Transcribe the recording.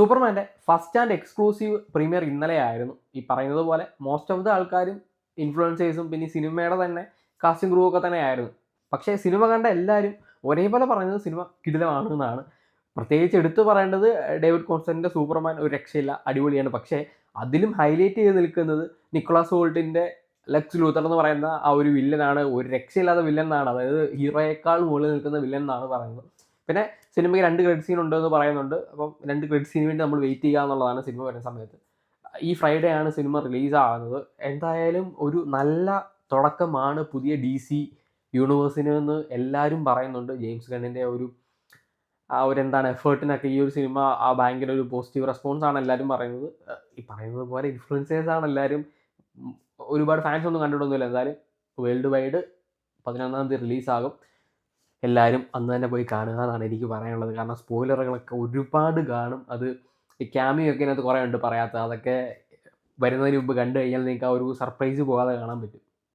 സൂപ്പർമാൻ്റെ first and exclusive premier ഇന്നലെയായിരുന്നു. ഈ പറയുന്നത് പോലെ മോസ്റ്റ് ഓഫ് ദ ആൾക്കാരും ഇൻഫ്ലുവൻസേഴ്സും പിന്നെ ഈ സിനിമയുടെ തന്നെ കാസ്റ്റിംഗ് ക്രൂ ഒക്കെ തന്നെയായിരുന്നു. പക്ഷേ സിനിമ കണ്ട എല്ലാവരും ഒരേപോലെ പറയുന്നത് സിനിമ കിടിലമാണെന്നാണ്. പ്രത്യേകിച്ച് എടുത്തു പറയേണ്ടത് ഡേവിഡ് കോൺസ്റ്റന്റിൻ്റെ സൂപ്പർമാൻ ഒരു രക്ഷയില്ല, അടിപൊളിയാണ്. പക്ഷേ അതിലും ഹൈലൈറ്റ് ചെയ്ത് നിൽക്കുന്നത് നിക്കോളാസ് ഹോൾട്ടിൻ്റെ ലെക്സ് ലൂത്തർ എന്ന് പറയുന്ന ആ ഒരു വില്ലനാണ്. ഒരു രക്ഷയില്ലാത്ത വില്ലൻ എന്നാണ്, അതായത് ഹീറോയേക്കാൾ മുകളിൽ നിൽക്കുന്ന വില്ലൻ എന്നാണ് പറയുന്നത്. പിന്നെ സിനിമയ്ക്ക് 2 ക്രെഡിറ്റ് സീൻ ഉണ്ടെന്ന് പറയുന്നുണ്ട്. അപ്പം 2 ക്രെഡിറ്റ് സീന് വേണ്ടി നമ്മൾ വെയിറ്റ് ചെയ്യുക എന്നുള്ളതാണ് സിനിമ വരുന്ന സമയത്ത്. ഈ ഫ്രൈഡേ ആണ് സിനിമ റിലീസാകുന്നത്. എന്തായാലും ഒരു നല്ല തുടക്കമാണ് പുതിയ DC യൂണിവേഴ്സിന് എന്ന് എല്ലാവരും പറയുന്നുണ്ട്. ജെയിംസ് ഗണ്ണിൻ്റെ ഒരു എന്താണ് എഫേർട്ടിനൊക്കെ ഈ ഒരു സിനിമ ഭയങ്കര ഒരു പോസിറ്റീവ് റെസ്പോൺസ് ആണ് എല്ലാവരും പറയുന്നത്. ഈ പറയുന്നത് പോലെ ഇൻഫ്ലുവൻസേഴ്സാണ് എല്ലാവരും. ഒരുപാട് ഫാൻസ് ഒന്നും കണ്ടിട്ടൊന്നുമില്ല. എന്തായാലും വേൾഡ് വൈഡ് 11-ാം തീയതി റിലീസാകും. എല്ലാവരും അന്ന് തന്നെ പോയി കാണുക എന്നാണ് എനിക്ക് പറയാനുള്ളത്. കാരണം സ്പോയിലറുകളൊക്കെ ഒരുപാട് കാണും. അത് ഈ ക്യാമിയൊക്കെ ഇതിനകത്ത് കുറേ ഉണ്ട് പറയാത്ത. അതൊക്കെ വരുന്നതിന് മുമ്പ് കണ്ടു കഴിഞ്ഞാൽ നിങ്ങൾക്ക് ആ ഒരു സർപ്രൈസ് പോകാതെ കാണാൻ പറ്റും.